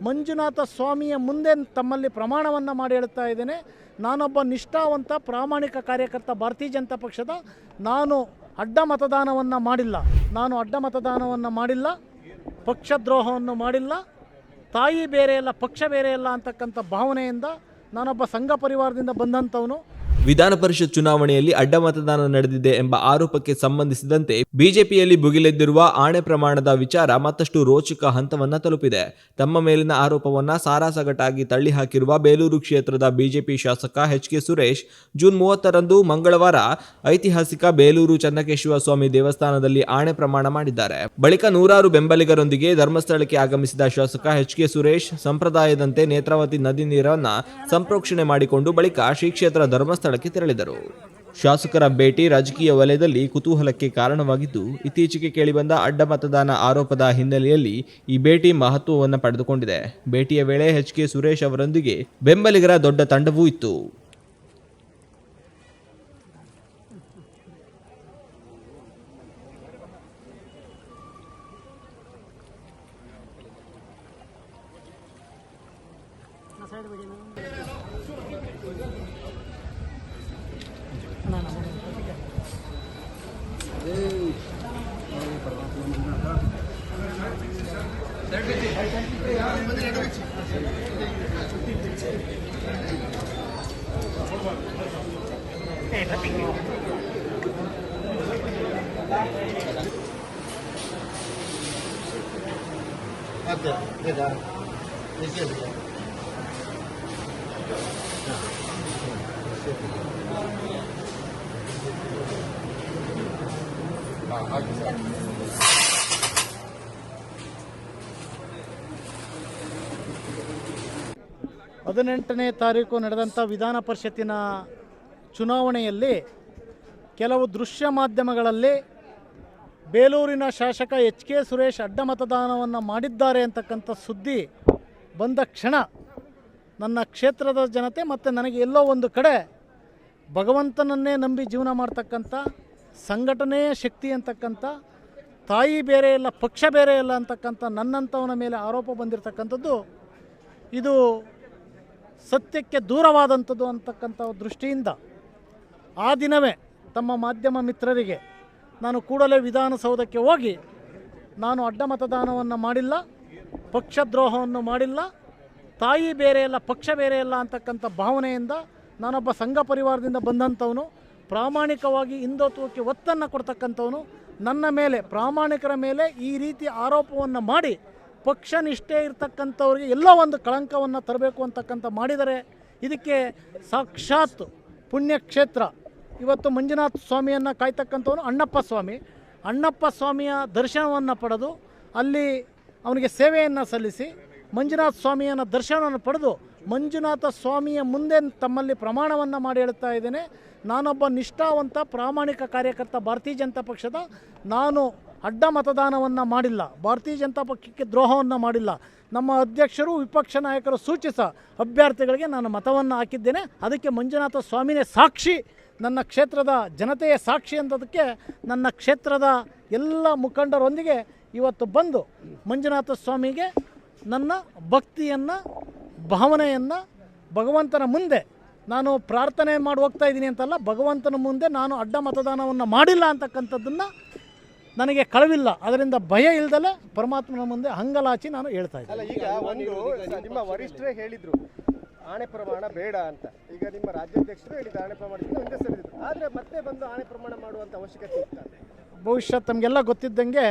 ಮಂಜುನಾಥ ಸ್ವಾಮಿಯ ಮುಂದೆ ತಮ್ಮಲ್ಲಿ ಪ್ರಮಾಣವನ್ನು ಮಾಡಿ ಹೇಳ್ತಾ ಇದ್ದೇನೆ, ನಾನೊಬ್ಬ ನಿಷ್ಠಾವಂತ ಪ್ರಾಮಾಣಿಕ ಕಾರ್ಯಕರ್ತ ಭಾರತೀಯ ಜನತಾ ಪಕ್ಷದ. ನಾನು ಅಡ್ಡ ಮತದಾನವನ್ನು ಮಾಡಿಲ್ಲ, ಪಕ್ಷದ್ರೋಹವನ್ನು ಮಾಡಿಲ್ಲ, ತಾಯಿ ಬೇರೆ ಅಲ್ಲ ಪಕ್ಷ ಬೇರೆ ಅಲ್ಲ ಅಂತಕ್ಕಂಥ ಭಾವನೆಯಿಂದ ನಾನೊಬ್ಬ ಸಂಘ ಪರಿವಾರದಿಂದ ಬಂದಂಥವನು. ವಿಧಾನ ಪರಿಷತ್ ಚುನಾವಣೆಯಲ್ಲಿ ಅಡ್ಡ ಮತದಾನ ನಡೆದಿದೆ ಎಂಬ ಆರೋಪಕ್ಕೆ ಸಂಬಂಧಿಸಿದಂತೆ ಬಿಜೆಪಿಯಲ್ಲಿ ಭುಗಿಲೆದ್ದಿರುವ ಆಣೆ ಪ್ರಮಾಣದ ವಿಚಾರ ಮತ್ತಷ್ಟು ರೋಚಕ ಹಂತವನ್ನ ತಲುಪಿದೆ. ತಮ್ಮ ಮೇಲಿನ ಆರೋಪವನ್ನ ಸಾರಾಸಗಟಾಗಿ ತಳ್ಳಿ ಹಾಕಿರುವ ಬೇಲೂರು ಕ್ಷೇತ್ರದ ಬಿಜೆಪಿ ಶಾಸಕ ಎಚ್.ಕೆ. ಸುರೇಶ್ ಜೂನ್ 30ರಂದು ಮಂಗಳವಾರ ಐತಿಹಾಸಿಕ ಬೇಲೂರು ಚನ್ನಕೇಶವ ಸ್ವಾಮಿ ದೇವಸ್ಥಾನದಲ್ಲಿ ಆಣೆ ಪ್ರಮಾಣ ಮಾಡಿದ್ದಾರೆ. ಬಳಿಕ ನೂರಾರು ಬೆಂಬಲಿಗರೊಂದಿಗೆ ಧರ್ಮಸ್ಥಳಕ್ಕೆ ಆಗಮಿಸಿದ ಶಾಸಕ ಎಚ್.ಕೆ. ಸುರೇಶ್ ಸಂಪ್ರದಾಯದಂತೆ ನೇತ್ರಾವತಿ ನದಿ ನೀರನ್ನ ಸಂಪ್ರೋಕ್ಷಣೆ ಮಾಡಿಕೊಂಡು ಬಳಿಕ ಶ್ರೀ ಕ್ಷೇತ್ರ ಧರ್ಮಸ್ಥಳ ತೆರಳಿದರು. ಶಾಸಕರ ಭೇಟಿ ರಾಜಕೀಯ ವಲಯದಲ್ಲಿ ಕುತೂಹಲಕ್ಕೆ ಕಾರಣವಾಗಿದ್ದು, ಇತ್ತೀಚೆಗೆ ಕೇಳಿಬಂದ ಅಡ್ಡ ಮತದಾನ ಆರೋಪದ ಹಿನ್ನೆಲೆಯಲ್ಲಿ ಈ ಭೇಟಿ ಮಹತ್ವವನ್ನು ಪಡೆದುಕೊಂಡಿದೆ. ಭೇಟಿಯ ವೇಳೆ ಎಚ್.ಕೆ. ಸುರೇಶ್ ಅವರೊಂದಿಗೆ ಬೆಂಬಲಿಗರ ದೊಡ್ಡ ತಂಡವೂ ಇತ್ತು. ಹದಿನೆಂಟನೇ ತಾರೀಕು ನಡೆದಂಥ ವಿಧಾನ ಪರಿಷತ್ತಿನ ಚುನಾವಣೆಯಲ್ಲಿ ಕೆಲವು ದೃಶ್ಯ ಮಾಧ್ಯಮಗಳಲ್ಲಿ ಬೇಲೂರಿನ ಶಾಸಕ ಎಚ್.ಕೆ. ಸುರೇಶ್ ಅಡ್ಡ ಮತದಾನವನ್ನು ಮಾಡಿದ್ದಾರೆ ಅಂತಕ್ಕಂಥ ಸುದ್ದಿ ಬಂದ ಕ್ಷಣ ನನ್ನ ಕ್ಷೇತ್ರದ ಜನತೆ ಮತ್ತು ನನಗೆ ಎಲ್ಲೋ ಒಂದು ಕಡೆ ಭಗವಂತನನ್ನೇ ನಂಬಿ ಜೀವನ ಮಾಡ್ತಕ್ಕಂಥ ಸಂಘಟನೆಯ ಶಕ್ತಿ ಅಂತಕ್ಕಂಥ ತಾಯಿ ಬೇರೆ ಇಲ್ಲ ಪಕ್ಷ ಬೇರೆ ಇಲ್ಲ ಅಂತಕ್ಕಂಥ ನನ್ನಂಥವನ ಮೇಲೆ ಆರೋಪ ಬಂದಿರತಕ್ಕಂಥದ್ದು ಇದು ಸತ್ಯಕ್ಕೆ ದೂರವಾದಂಥದ್ದು ಅಂತಕ್ಕಂಥ ದೃಷ್ಟಿಯಿಂದ ಆ ದಿನವೇ ತಮ್ಮ ಮಾಧ್ಯಮ ಮಿತ್ರರಿಗೆ ನಾನು ಕೂಡಲೇ ವಿಧಾನಸೌಧಕ್ಕೆ ಹೋಗಿ ನಾನು ಅಡ್ಡ ಮತದಾನವನ್ನು ಮಾಡಿಲ್ಲ, ಪಕ್ಷದ್ರೋಹವನ್ನು ಮಾಡಿಲ್ಲ, ತಾಯಿ ಬೇರೆ ಅಲ್ಲ ಪಕ್ಷ ಬೇರೆ ಅಲ್ಲ ಅಂತಕ್ಕಂಥ ಭಾವನೆಯಿಂದ ನಾನೊಬ್ಬ ಸಂಘ ಪರಿವಾರದಿಂದ ಬಂದಂಥವನು, ಪ್ರಾಮಾಣಿಕವಾಗಿ ಹಿಂದುತ್ವಕ್ಕೆ ಒತ್ತನ್ನು ಕೊಡ್ತಕ್ಕಂಥವನು. ನನ್ನ ಮೇಲೆ ಪ್ರಾಮಾಣಿಕರ ಮೇಲೆ ಈ ರೀತಿ ಆರೋಪವನ್ನು ಮಾಡಿ ಪಕ್ಷ ನಿಷ್ಠೆ ಇರ್ತಕ್ಕಂಥವ್ರಿಗೆ ಎಲ್ಲೋ ಒಂದು ಕಳಂಕವನ್ನು ತರಬೇಕು ಅಂತಕ್ಕಂಥ ಮಾಡಿದರೆ ಇದಕ್ಕೆ ಸಾಕ್ಷಾತ್ ಪುಣ್ಯಕ್ಷೇತ್ರ ಇವತ್ತು ಮಂಜುನಾಥ ಸ್ವಾಮಿಯನ್ನು ಕಾಯ್ತಕ್ಕಂಥವನು ಅಣ್ಣಪ್ಪ ಸ್ವಾಮಿಯ ದರ್ಶನವನ್ನು ಪಡೆದು ಅಲ್ಲಿ ಅವನಿಗೆ ಸೇವೆಯನ್ನು ಸಲ್ಲಿಸಿ ಮಂಜುನಾಥ ಸ್ವಾಮಿಯನ್ನು ದರ್ಶನವನ್ನು ಪಡೆದು ಮಂಜುನಾಥ ಸ್ವಾಮಿಯ ಮುಂದೆ ತಮ್ಮಲ್ಲಿ ಪ್ರಮಾಣವನ್ನು ಮಾಡಿ ಹೇಳ್ತಾ ಇದ್ದೇನೆ, ನಾನೊಬ್ಬ ನಿಷ್ಠಾವಂತ ಪ್ರಾಮಾಣಿಕ ಕಾರ್ಯಕರ್ತ ಭಾರತೀಯ ಜನತಾ ಪಕ್ಷದ. ನಾನು ಅಡ್ಡ ಮತದಾನವನ್ನು ಮಾಡಿಲ್ಲ, ಭಾರತೀಯ ಜನತಾ ಪಕ್ಷಕ್ಕೆ ದ್ರೋಹವನ್ನು ಮಾಡಿಲ್ಲ. ನಮ್ಮ ಅಧ್ಯಕ್ಷರು ವಿಪಕ್ಷ ನಾಯಕರು ಸೂಚಿಸ ಅಭ್ಯರ್ಥಿಗಳಿಗೆ ನಾನು ಮತವನ್ನು ಹಾಕಿದ್ದೇನೆ. ಅದಕ್ಕೆ ಮಂಜುನಾಥ ಸ್ವಾಮಿನೇ ಸಾಕ್ಷಿ, ನನ್ನ ಕ್ಷೇತ್ರದ ಜನತೆಯ ಸಾಕ್ಷಿ ಅಂತದಕ್ಕೆ ನನ್ನ ಕ್ಷೇತ್ರದ ಎಲ್ಲ ಮುಖಂಡರೊಂದಿಗೆ ಇವತ್ತು ಬಂದು ಮಂಜುನಾಥ ಸ್ವಾಮಿಗೆ ನನ್ನ ಭಕ್ತಿಯನ್ನು ಭಾವನೆಯನ್ನು ಭಗವಂತನ ಮುಂದೆ ನಾನು ಪ್ರಾರ್ಥನೆ ಮಾಡಿ ಹೋಗ್ತಾ ಇದ್ದೀನಿ ಅಂತಲ್ಲ, ಭಗವಂತನ ಮುಂದೆ ನಾನು ಅಡ್ಡ ಮತದಾನವನ್ನು ಮಾಡಿಲ್ಲ ಅಂತಕ್ಕಂಥದ್ದನ್ನು ನನಗೆ ಕಳವಿಲ್ಲ. ಅದರಿಂದ ಭಯ ಇಲ್ದಲೆ ಪರಮಾತ್ಮನ ಮುಂದೆ ಹಂಗಲಾಚಿ ನಾನು ಹೇಳ್ತಾ ಇದ್ದೀನಿ. ಈಗ ಒಂದು ನಿಮ್ಮ ವರಿಷ್ಠರೇ ಹೇಳಿದ್ರು ಆಣೆ ಪ್ರಮಾಣ ಬೇಡ ಅಂತ. ಈಗ ನಿಮ್ಮ ರಾಜ್ಯಾಧ್ಯಕ್ಷರು ಹೇಳಿದ್ರು ಆಣೆ ಪ್ರಮಾಣದಿಂದ ಒಂದೇ ಸರಿದ್ರು, ಆದರೆ ಮತ್ತೆ ಬಂದು ಆಣೆ ಪ್ರಮಾಣ ಮಾಡುವಂಥ ಅವಶ್ಯಕತೆ ಇತ್ತು. ಬಹುಶಃ ತಮಗೆಲ್ಲ ಗೊತ್ತಿದ್ದಂಗೆ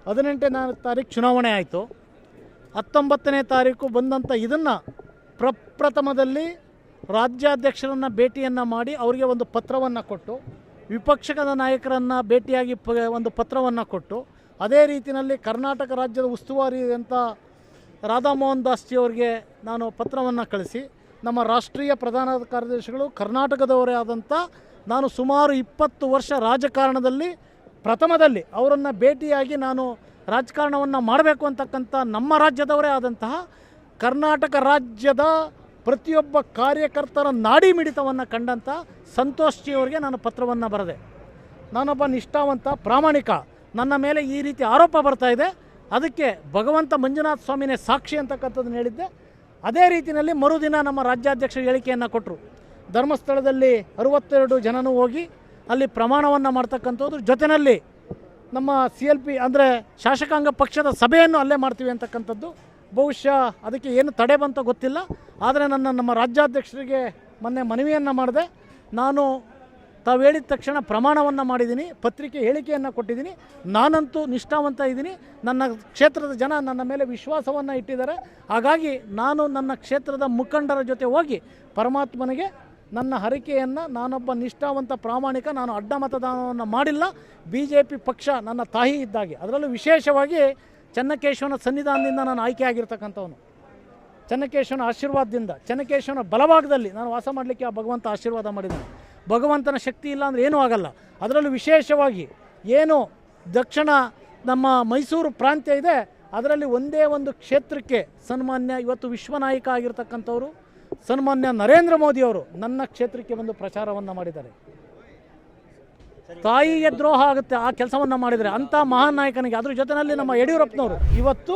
18ನೇ ತಾರೀಕು ಚುನಾವಣೆ ಆಯಿತು. 19ನೇ ತಾರೀಕು ಬಂದಂಥ ಇದನ್ನು ಪ್ರಪ್ರಥಮದಲ್ಲಿ ರಾಜ್ಯಾಧ್ಯಕ್ಷರನ್ನು ಭೇಟಿಯನ್ನು ಮಾಡಿ ಅವರಿಗೆ ಒಂದು ಪತ್ರವನ್ನು ಕೊಟ್ಟು, ವಿಪಕ್ಷದ ನಾಯಕರನ್ನು ಭೇಟಿಯಾಗಿ ಒಂದು ಪತ್ರವನ್ನು ಕೊಟ್ಟು, ಅದೇ ರೀತಿಯಲ್ಲಿ ಕರ್ನಾಟಕ ರಾಜ್ಯದ ಉಸ್ತುವಾರಿ ಅಂತ ರಾಧಾಮೋಹನ್ ದಾಸ್ಜಿ ಅವರಿಗೆ ನಾನು ಪತ್ರವನ್ನು ಕಳಿಸಿ, ನಮ್ಮ ರಾಷ್ಟ್ರೀಯ ಪ್ರಧಾನ ಕಾರ್ಯದರ್ಶಿಗಳು ಕರ್ನಾಟಕದವರೇ ಆದಂಥ ನಾನು ಸುಮಾರು 20 ವರ್ಷ ರಾಜಕಾರಣದಲ್ಲಿ ಪ್ರಥಮದಲ್ಲಿ ಅವರನ್ನು ಭೇಟಿಯಾಗಿ ನಾನು ರಾಜಕಾರಣವನ್ನು ಮಾಡಬೇಕು ಅಂತಕ್ಕಂಥ ನಮ್ಮ ರಾಜ್ಯದವರೇ ಆದಂತಹ ಕರ್ನಾಟಕ ರಾಜ್ಯದ ಪ್ರತಿಯೊಬ್ಬ ಕಾರ್ಯಕರ್ತರ ನಾಡಿ ಮಿಡಿತವನ್ನು ಕಂಡಂಥ ಸಂತೋಷ್ ಜಿ ಅವರಿಗೆ ನಾನು ಪತ್ರವನ್ನು ಬರೆದೆ. ನಾನೊಬ್ಬ ನಿಷ್ಠಾವಂತ ಪ್ರಾಮಾಣಿಕ, ನನ್ನ ಮೇಲೆ ಈ ರೀತಿ ಆರೋಪ ಬರ್ತಾ ಇದೆ, ಅದಕ್ಕೆ ಭಗವಂತ ಮಂಜುನಾಥ ಸ್ವಾಮಿನೇ ಸಾಕ್ಷಿ ಅಂತಕ್ಕಂಥದ್ದನ್ನು ಹೇಳಿದ್ದೆ. ಅದೇ ರೀತಿಯಲ್ಲಿ ಮರುದಿನ ನಮ್ಮ ರಾಜ್ಯಾಧ್ಯಕ್ಷರು ಹೇಳಿಕೆಯನ್ನು ಕೊಟ್ಟರು. ಧರ್ಮಸ್ಥಳದಲ್ಲಿ 62 ಜನನೂ ಹೋಗಿ ಅಲ್ಲಿ ಪ್ರಮಾಣವನ್ನು ಮಾಡ್ತಕ್ಕಂಥದ್ದು, ಜೊತೆಯಲ್ಲಿ ನಮ್ಮ CLP ಅಂದರೆ ಶಾಸಕಾಂಗ ಪಕ್ಷದ ಸಭೆಯನ್ನು ಅಲ್ಲೇ ಮಾಡ್ತೀವಿ ಅಂತಕ್ಕಂಥದ್ದು. ಬಹುಶಃ ಅದಕ್ಕೆ ಏನು ತಡೆ ಬಂತೋ ಗೊತ್ತಿಲ್ಲ. ಆದರೆ ನಮ್ಮ ರಾಜ್ಯಾಧ್ಯಕ್ಷರಿಗೆ ಮೊನ್ನೆ ಮನವಿಯನ್ನು ಮಾಡಿದೆ. ನಾನು ತಾವು ಹೇಳಿದ ತಕ್ಷಣ ಪ್ರಮಾಣವನ್ನು ಮಾಡಿದ್ದೀನಿ, ಪತ್ರಿಕೆ ಹೇಳಿಕೆಯನ್ನು ಕೊಟ್ಟಿದ್ದೀನಿ. ನಾನಂತೂ ನಿಷ್ಠಾವಂತ ಇದ್ದೀನಿ. ನನ್ನ ಕ್ಷೇತ್ರದ ಜನ ನನ್ನ ಮೇಲೆ ವಿಶ್ವಾಸವನ್ನು ಇಟ್ಟಿದ್ದಾರೆ. ಹಾಗಾಗಿ ನಾನು ನನ್ನ ಕ್ಷೇತ್ರದ ಮುಖಂಡರ ಜೊತೆ ಹೋಗಿ ಪರಮಾತ್ಮನಿಗೆ ನನ್ನ ಹರಕೆಯನ್ನು, ನಾನೊಬ್ಬ ನಿಷ್ಠಾವಂತ ಪ್ರಾಮಾಣಿಕ, ನಾನು ಅಡ್ಡ ಮತದಾನವನ್ನು ಮಾಡಿಲ್ಲ, BJP ಪಕ್ಷ ನನ್ನ ತಾಯಿ ಇದ್ದಾಗೆ. ಅದರಲ್ಲೂ ವಿಶೇಷವಾಗಿ ಚೆನ್ನಕೇಶವನ ಸನ್ನಿಧಾನದಿಂದ ನಾನು ಆಯ್ಕೆ ಆಗಿರ್ತಕ್ಕಂಥವನು. ಚೆನ್ನಕೇಶವನ ಆಶೀರ್ವಾದದಿಂದ, ಚೆನ್ನಕೇಶವನ ಬಲಭಾಗದಲ್ಲಿ ನಾನು ವಾಸ ಮಾಡಲಿಕ್ಕೆ ಆ ಭಗವಂತ ಆಶೀರ್ವಾದ ಮಾಡಿದ್ದಾನೆ. ಭಗವಂತನ ಶಕ್ತಿ ಇಲ್ಲ ಅಂದರೆ ಏನೂ ಆಗಲ್ಲ. ಅದರಲ್ಲೂ ವಿಶೇಷವಾಗಿ ಏನು ದಕ್ಷಿಣ ನಮ್ಮ ಮೈಸೂರು ಪ್ರಾಂತ್ಯ ಇದೆ, ಅದರಲ್ಲಿ ಒಂದೇ ಒಂದು ಕ್ಷೇತ್ರಕ್ಕೆ ಸನ್ಮಾನ್ಯ ಇವತ್ತು ವಿಶ್ವನಾಯಕ ಆಗಿರ್ತಕ್ಕಂಥವರು ಸನ್ಮಾನ್ಯ ನರೇಂದ್ರ ಮೋದಿಯವರು ನನ್ನ ಕ್ಷೇತ್ರಕ್ಕೆ ಬಂದು ಪ್ರಚಾರವನ್ನು ಮಾಡಿದ್ದಾರೆ. ತಾಯಿಗೆ ದ್ರೋಹ ಆಗುತ್ತೆ ಆ ಕೆಲಸವನ್ನು ಮಾಡಿದರೆ ಅಂಥ ಮಹಾನ್ ನಾಯಕನಿಗೆ. ಅದ್ರ ಜೊತೆಯಲ್ಲಿ ನಮ್ಮ ಯಡಿಯೂರಪ್ಪನವರು ಇವತ್ತು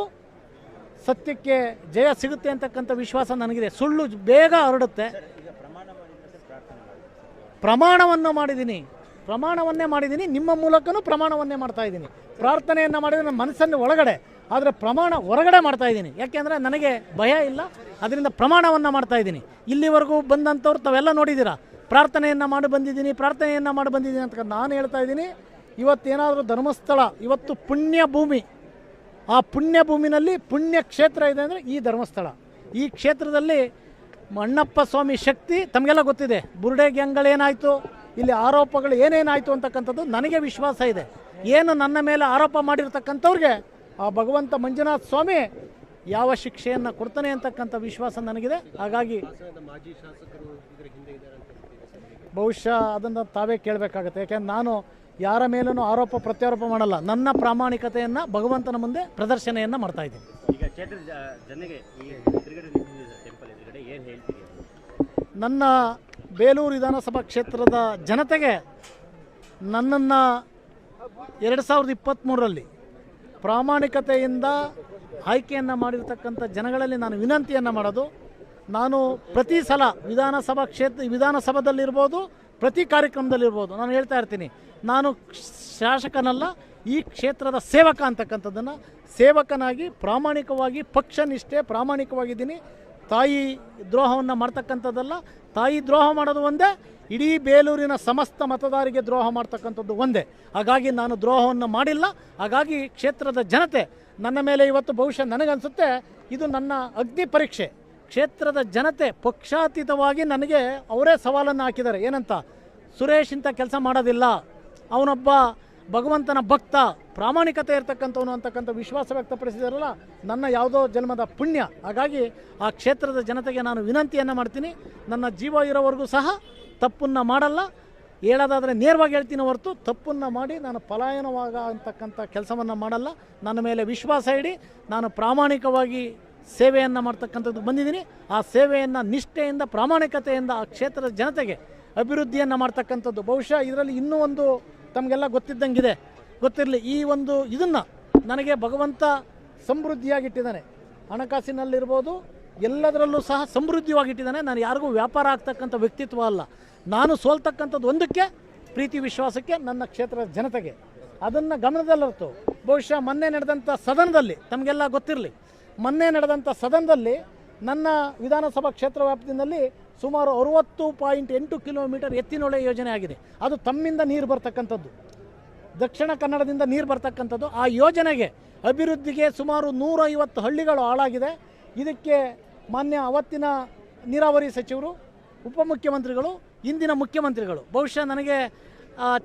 ಸತ್ಯಕ್ಕೆ ಜಯ ಸಿಗುತ್ತೆ ಅಂತಕ್ಕಂಥ ವಿಶ್ವಾಸ ನನಗಿದೆ. ಸುಳ್ಳು ಬೇಗ ಹರಡುತ್ತೆ. ಪ್ರಮಾಣವನ್ನೇ ಮಾಡಿದ್ದೀನಿ. ನಿಮ್ಮ ಮೂಲಕನೂ ಪ್ರಮಾಣವನ್ನೇ ಮಾಡ್ತಾ ಇದ್ದೀನಿ. ಪ್ರಾರ್ಥನೆಯನ್ನು ಮಾಡಿದರೆ ನನ್ನ ಮನಸ್ಸನ್ನು ಒಳಗಡೆ, ಆದರೆ ಪ್ರಮಾಣ ಹೊರಗಡೆ ಮಾಡ್ತಾ ಇದ್ದೀನಿ. ಯಾಕೆಂದರೆ ನನಗೆ ಭಯ ಇಲ್ಲ, ಅದರಿಂದ ಪ್ರಮಾಣವನ್ನು ಮಾಡ್ತಾ ಇದ್ದೀನಿ. ಇಲ್ಲಿವರೆಗೂ ಬಂದಂಥವ್ರು ತಾವೆಲ್ಲ ನೋಡಿದ್ದೀರಾ, ಪ್ರಾರ್ಥನೆಯನ್ನು ಮಾಡಿ ಬಂದಿದ್ದೀನಿ ಅಂತ ನಾನು ಹೇಳ್ತಾ ಇದ್ದೀನಿ. ಇವತ್ತೇನಾದರೂ ಧರ್ಮಸ್ಥಳ ಇವತ್ತು ಪುಣ್ಯ ಭೂಮಿ, ಆ ಪುಣ್ಯ ಭೂಮಿನಲ್ಲಿ ಪುಣ್ಯ ಕ್ಷೇತ್ರ ಇದೆ ಅಂದರೆ ಈ ಧರ್ಮಸ್ಥಳ. ಈ ಕ್ಷೇತ್ರದಲ್ಲಿ ಅಣ್ಣಪ್ಪ ಸ್ವಾಮಿ ಶಕ್ತಿ ತಮಗೆಲ್ಲ ಗೊತ್ತಿದೆ. ಬುರುಡೆ ಗ್ಯಾಂಗ್ಗಳೇನಾಯಿತು, ಇಲ್ಲಿ ಆರೋಪಗಳು ಏನೇನಾಯಿತು ಅಂತಕ್ಕಂಥದ್ದು ನನಗೆ ವಿಶ್ವಾಸ ಇದೆ. ಏನು ನನ್ನ ಮೇಲೆ ಆರೋಪ ಮಾಡಿರ್ತಕ್ಕಂಥವ್ರಿಗೆ ಆ ಭಗವಂತ ಮಂಜುನಾಥ ಸ್ವಾಮಿ ಯಾವ ಶಿಕ್ಷೆಯನ್ನು ಕೊಡ್ತಾನೆ ಅಂತಕ್ಕಂಥ ವಿಶ್ವಾಸ ನನಗಿದೆ. ಹಾಗಾಗಿ ಬಹುಶಃ ಅದನ್ನು ತಾವೇ ಕೇಳಬೇಕಾಗತ್ತೆ. ಯಾಕೆಂದ್ರೆ ನಾನು ಯಾರ ಮೇಲೂ ಆರೋಪ ಪ್ರತ್ಯಾರೋಪ ಮಾಡಲ್ಲ. ನನ್ನ ಪ್ರಾಮಾಣಿಕತೆಯನ್ನು ಭಗವಂತನ ಮುಂದೆ ಪ್ರದರ್ಶನೆಯನ್ನು ಮಾಡ್ತಾ ಇದ್ದೀನಿ. ಈಗ ಕ್ಷೇತ್ರದ ಜನಗೆ ಈ ಟೆಂಪಲ್ ಎದುರುಗಡೆ ಏನು ಹೇಳ್ತೀರಿ? ನನ್ನ ಬೇಲೂರು ವಿಧಾನಸಭಾ ಕ್ಷೇತ್ರದ ಜನತೆಗೆ ನನ್ನನ್ನು 2023ರಲ್ಲಿ ಪ್ರಾಮಾಣಿಕತೆಯಿಂದ ಆಯ್ಕೆಯನ್ನು ಮಾಡಿರ್ತಕ್ಕಂಥ ಜನಗಳಲ್ಲಿ ನಾನು ವಿನಂತಿಯನ್ನು ಮಾಡೋದು, ನಾನು ಪ್ರತಿ ಸಲ ವಿಧಾನಸಭಾದಲ್ಲಿರ್ಬೋದು, ಪ್ರತಿ ಕಾರ್ಯಕ್ರಮದಲ್ಲಿರ್ಬೋದು ನಾನು ಹೇಳ್ತಾ ಇರ್ತೀನಿ, ನಾನು ಶಾಸಕನಲ್ಲ, ಈ ಕ್ಷೇತ್ರದ ಸೇವಕ ಅಂತಕ್ಕಂಥದ್ದನ್ನು, ಸೇವಕನಾಗಿ ಪ್ರಾಮಾಣಿಕವಾಗಿ ಪಕ್ಷನಿಷ್ಠೆ ಪ್ರಾಮಾಣಿಕವಾಗಿದ್ದೀನಿ. ತಾಯಿ ದ್ರೋಹವನ್ನು ಮಾಡ್ತಕ್ಕಂಥದ್ದಲ್ಲ. ತಾಯಿ ದ್ರೋಹ ಮಾಡೋದು ಒಂದೇ, ಇಡೀ ಬೇಲೂರಿನ ಸಮಸ್ತ ಮತದಾರರಿಗೆ ದ್ರೋಹ ಮಾಡ್ತಕ್ಕಂಥದ್ದು ಒಂದೇ. ಹಾಗಾಗಿ ನಾನು ದ್ರೋಹವನ್ನು ಮಾಡಿಲ್ಲ. ಹಾಗಾಗಿ ಕ್ಷೇತ್ರದ ಜನತೆ ನನ್ನ ಮೇಲೆ ಇವತ್ತು ಬಹುಶಃ ನನಗನ್ಸುತ್ತೆ ಇದು ನನ್ನ ಅಗ್ನಿ ಪರೀಕ್ಷೆ. ಕ್ಷೇತ್ರದ ಜನತೆ ಪಕ್ಷಾತೀತವಾಗಿ ನನಗೆ ಅವರೇ ಸವಾಲನ್ನು ಹಾಕಿದ್ದಾರೆ. ಏನಂತ, ಸುರೇಶ್ ಇಂಥ ಕೆಲಸ ಮಾಡೋದಿಲ್ಲ, ಅವನೊಬ್ಬ ಭಗವಂತನ ಭಕ್ತ, ಪ್ರಾಮಾಣಿಕತೆ ಇರ್ತಕ್ಕಂಥವನು ಅಂತಕ್ಕಂಥ ವಿಶ್ವಾಸ ವ್ಯಕ್ತಪಡಿಸಿದಾರಲ್ಲ, ನನ್ನ ಯಾವುದೋ ಜನ್ಮದ ಪುಣ್ಯ. ಹಾಗಾಗಿ ಆ ಕ್ಷೇತ್ರದ ಜನತೆಗೆ ನಾನು ವಿನಂತಿಯನ್ನು ಮಾಡ್ತೀನಿ, ನನ್ನ ಜೀವ ಇರೋವರೆಗೂ ಸಹ ತಪ್ಪನ್ನು ಮಾಡಲ್ಲ. ಹೇಳೋದಾದರೆ ನೇರವಾಗಿ ಹೇಳ್ತೀನಿ ಹೊರತು ತಪ್ಪನ್ನು ಮಾಡಿ ನಾನು ಪಲಾಯನವಾಗ ಅಂತಕ್ಕಂಥ ಕೆಲಸವನ್ನು ಮಾಡಲ್ಲ. ನನ್ನ ಮೇಲೆ ವಿಶ್ವಾಸ ಇಡಿ. ನಾನು ಪ್ರಾಮಾಣಿಕವಾಗಿ ಸೇವೆಯನ್ನು ಮಾಡ್ತಕ್ಕಂಥದ್ದು ಬಂದಿದ್ದೀನಿ. ಆ ಸೇವೆಯನ್ನು ನಿಷ್ಠೆಯಿಂದ ಪ್ರಾಮಾಣಿಕತೆಯಿಂದ ಆ ಕ್ಷೇತ್ರದ ಜನತೆಗೆ ಅಭಿವೃದ್ಧಿಯನ್ನು ಮಾಡ್ತಕ್ಕಂಥದ್ದು. ಬಹುಶಃ ಇದರಲ್ಲಿ ಇನ್ನೂ ಒಂದು ತಮಗೆಲ್ಲ ಗೊತ್ತಿದ್ದಂಗಿದೆ, ಗೊತ್ತಿರಲಿ, ಈ ಒಂದು ಇದನ್ನು ನನಗೆ ಭಗವಂತ ಸಮೃದ್ಧಿಯಾಗಿಟ್ಟಿದ್ದಾನೆ. ಹಣಕಾಸಿನಲ್ಲಿರ್ಬೋದು, ಎಲ್ಲದರಲ್ಲೂ ಸಹ ಸಮೃದ್ಧಿಯಾಗಿಟ್ಟಿದ್ದಾನೆ. ನಾನು ಯಾರಿಗೂ ವ್ಯಾಪಾರ ಆಗ್ತಕ್ಕಂಥ ವ್ಯಕ್ತಿತ್ವ ಅಲ್ಲ. ನಾನು ಸೋಲ್ತಕ್ಕಂಥದ್ದು ಒಂದಕ್ಕೆ, ಪ್ರೀತಿ ವಿಶ್ವಾಸಕ್ಕೆ, ನನ್ನ ಕ್ಷೇತ್ರದ ಜನತೆಗೆ. ಅದನ್ನು ಗಮನದಲ್ಲಿರ್ತು. ಬಹುಶಃ ಮೊನ್ನೆ ನಡೆದಂಥ ಸದನದಲ್ಲಿ ತಮಗೆಲ್ಲ ಗೊತ್ತಿರಲಿ, ಮೊನ್ನೆ ನಡೆದಂಥ ಸದನದಲ್ಲಿ ನನ್ನ ವಿಧಾನಸಭಾ ಕ್ಷೇತ್ರ ವ್ಯಾಪ್ತಿಯಲ್ಲಿ ಸುಮಾರು 60.8 ಕಿಲೋಮೀಟರ್ ಎತ್ತಿನೊಳೆ ಯೋಜನೆ ಆಗಿದೆ. ಅದು ತಮ್ಮಿಂದ ನೀರು ಬರ್ತಕ್ಕಂಥದ್ದು, ದಕ್ಷಿಣ ಕನ್ನಡದಿಂದ ನೀರು ಬರ್ತಕ್ಕಂಥದ್ದು. ಆ ಯೋಜನೆಗೆ ಅಭಿವೃದ್ಧಿಗೆ ಸುಮಾರು 150 ಹಳ್ಳಿಗಳು ಹಾಳಾಗಿದೆ. ಇದಕ್ಕೆ ಮಾನ್ಯ ಅವತ್ತಿನ ನೀರಾವರಿ ಸಚಿವರು, ಉಪಮುಖ್ಯಮಂತ್ರಿಗಳು, ಇಂದಿನ ಮುಖ್ಯಮಂತ್ರಿಗಳು, ಬಹುಶಃ ನನಗೆ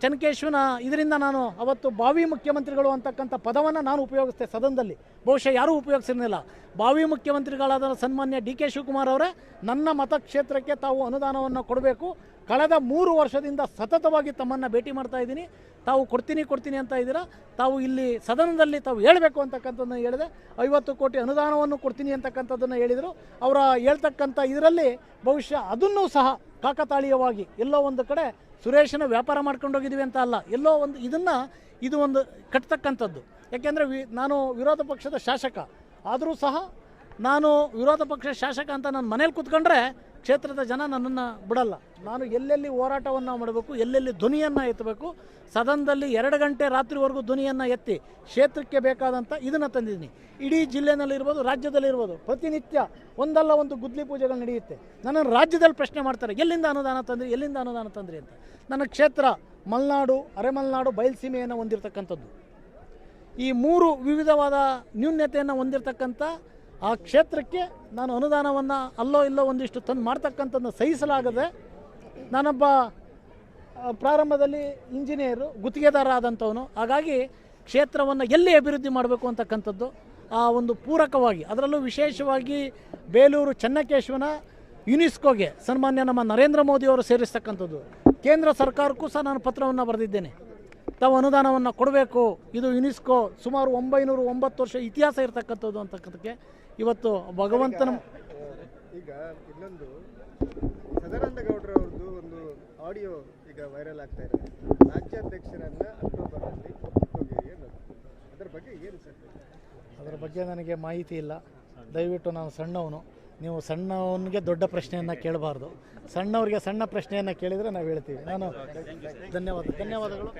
ಚೆನ್ನಕೇಶವನ ಇದರಿಂದ ನಾನು ಅವತ್ತು ಬಾವಿ ಮುಖ್ಯಮಂತ್ರಿಗಳು ಅಂತಕ್ಕಂಥ ಪದವನ್ನು ನಾನು ಉಪಯೋಗಿಸಿದೆ ಸದನದಲ್ಲಿ. ಬಹುಶಃ ಯಾರೂ ಉಪಯೋಗಿಸಿರಲಿಲ್ಲ. ಬಾವಿ ಮುಖ್ಯಮಂತ್ರಿಗಳಾದ ಸನ್ಮಾನ್ಯ DK ಶಿವಕುಮಾರ್ ಅವರೇ ನನ್ನ ಮತಕ್ಷೇತ್ರಕ್ಕೆ ತಾವು ಅನುದಾನವನ್ನು ಕೊಡಬೇಕು. ಕಳೆದ 3 ವರ್ಷದಿಂದ ಸತತವಾಗಿ ತಮ್ಮನ್ನು ಭೇಟಿ ಮಾಡ್ತಾ ಇದ್ದೀನಿ. ತಾವು ಕೊಡ್ತೀನಿ ಅಂತ ಇದ್ದೀರಾ, ತಾವು ಇಲ್ಲಿ ಸದನದಲ್ಲಿ ತಾವು ಹೇಳಬೇಕು ಅಂತಕ್ಕಂಥದ್ದನ್ನು ಹೇಳಿದೆ. 50 ಕೋಟಿ ಅನುದಾನವನ್ನು ಕೊಡ್ತೀನಿ ಅಂತಕ್ಕಂಥದ್ದನ್ನು ಹೇಳಿದರು. ಅವರ ಹೇಳ್ತಕ್ಕಂಥ ಇದರಲ್ಲಿ ಬಹುಶಃ ಅದನ್ನೂ ಸಹ ಕಾಕತಾಳೀಯವಾಗಿ ಎಲ್ಲೋ ಒಂದು ಕಡೆ ಸುರೇಶನ ವ್ಯಾಪಾರ ಮಾಡ್ಕೊಂಡು ಹೋಗಿದ್ದೀವಿ ಅಂತ ಅಲ್ಲ, ಎಲ್ಲೋ ಒಂದು ಇದು ಒಂದು ಕಟ್ತಕ್ಕಂಥದ್ದು. ಯಾಕೆಂದರೆ ನಾನು ವಿರೋಧ ಪಕ್ಷದ ಶಾಸಕ ಆದರೂ ಸಹ ನಾನು ವಿರೋಧ ಪಕ್ಷ ಶಾಸಕ ಅಂತ ನನ್ನ ಮನೇಲಿ ಕೂತ್ಕೊಂಡ್ರೆ ಕ್ಷೇತ್ರದ ಜನ ನನ್ನನ್ನು ಬಿಡಲ್ಲ. ನಾನು ಎಲ್ಲೆಲ್ಲಿ ಹೋರಾಟವನ್ನು ಮಾಡಬೇಕು, ಎಲ್ಲೆಲ್ಲಿ ಧ್ವನಿಯನ್ನು ಎತ್ತಬೇಕು, ಸದನದಲ್ಲಿ 2 ಗಂಟೆ ರಾತ್ರಿವರೆಗೂ ಧ್ವನಿಯನ್ನು ಎತ್ತಿ ಕ್ಷೇತ್ರಕ್ಕೆ ಬೇಕಾದಂಥ ಇದನ್ನು ತಂದಿದ್ದೀನಿ. ಇಡೀ ಜಿಲ್ಲೆನಲ್ಲಿರ್ಬೋದು, ರಾಜ್ಯದಲ್ಲಿರ್ಬೋದು, ಪ್ರತಿನಿತ್ಯ ಒಂದಲ್ಲ ಒಂದು ಗುದ್ಲಿ ಪೂಜೆಗಳು ನಡೆಯುತ್ತೆ. ನನ್ನನ್ನು ರಾಜ್ಯದಲ್ಲಿ ಪ್ರಶ್ನೆ ಮಾಡ್ತಾರೆ, ಎಲ್ಲಿಂದ ಅನುದಾನ ತಂದ್ರಿ ಅಂತ. ನನ್ನ ಕ್ಷೇತ್ರ ಮಲೆನಾಡು, ಅರೆಮಲೆನಾಡು, ಬಯಲುಸೀಮೆಯನ್ನು ಹೊಂದಿರತಕ್ಕಂಥದ್ದು. ಈ 3 ವಿವಿಧವಾದ ನ್ಯೂನ್ಯತೆಯನ್ನು ಹೊಂದಿರತಕ್ಕಂಥ ಆ ಕ್ಷೇತ್ರಕ್ಕೆ ನಾನು ಅನುದಾನವನ್ನು ಅಲ್ಲೋ ಇಲ್ಲೋ ಒಂದಿಷ್ಟು ತಂದು ಮಾಡ್ತಕ್ಕಂಥದ್ದನ್ನು ಸಹಿಸಲಾಗದೆ, ನಾನೊಬ್ಬ ಪ್ರಾರಂಭದಲ್ಲಿ ಇಂಜಿನಿಯರು, ಗುತ್ತಿಗೆದಾರ ಆದಂಥವನು. ಹಾಗಾಗಿ ಕ್ಷೇತ್ರವನ್ನು ಎಲ್ಲಿ ಅಭಿವೃದ್ಧಿ ಮಾಡಬೇಕು ಅಂತಕ್ಕಂಥದ್ದು ಆ ಒಂದು ಪೂರಕವಾಗಿ, ಅದರಲ್ಲೂ ವಿಶೇಷವಾಗಿ ಬೇಲೂರು ಚೆನ್ನಕೇಶವನ ಯುನೆಸ್ಕೋಗೆ ಸನ್ಮಾನ್ಯ ನಮ್ಮ ನರೇಂದ್ರ ಮೋದಿಯವರು ಸೇರಿಸ್ತಕ್ಕಂಥದ್ದು. ಕೇಂದ್ರ ಸರ್ಕಾರಕ್ಕೂ ಸಹ ನಾನು ಪತ್ರವನ್ನು ಬರೆದಿದ್ದೇನೆ, ತಾವು ಅನುದಾನವನ್ನು ಕೊಡಬೇಕು, ಇದು ಯುನೆಸ್ಕೋ ಸುಮಾರು 909 ವರ್ಷ ಇತಿಹಾಸ ಇರತಕ್ಕಂಥದ್ದು ಅಂತಕ್ಕಂಥಕ್ಕೆ ಇವತ್ತು ಭಗವಂತನ. ಈಗ ಇನ್ನೊಂದು ಸದಾನಂದ ಗೌಡರವ್ರದ್ದು ಒಂದು ಆಡಿಯೋ ಈಗ ವೈರಲ್ ಆಗ್ತಾ ಇದೆ. ರಾಜ್ಯಾಧ್ಯಕ್ಷರನ್ನ ಅಕ್ಟೋಬರ್ನಲ್ಲಿ ಕಿತ್ತೋಗಿರಿ ಅನ್ನೋದು, ಅದರ ಬಗ್ಗೆ ಏನು ಸರ್? ಅದರ ಬಗ್ಗೆ ನನಗೆ ಮಾಹಿತಿ ಇಲ್ಲ. ದಯವಿಟ್ಟು ನಾನು ಸಣ್ಣವನು, ನೀವು ಸಣ್ಣವನಿಗೆ ದೊಡ್ಡ ಪ್ರಶ್ನೆಯನ್ನು ಕೇಳಬಾರ್ದು. ಸಣ್ಣವ್ರಿಗೆ ಸಣ್ಣ ಪ್ರಶ್ನೆಯನ್ನು ಕೇಳಿದರೆ ನಾವು ಹೇಳ್ತೀವಿ. ನಾನು ಧನ್ಯವಾದಗಳು.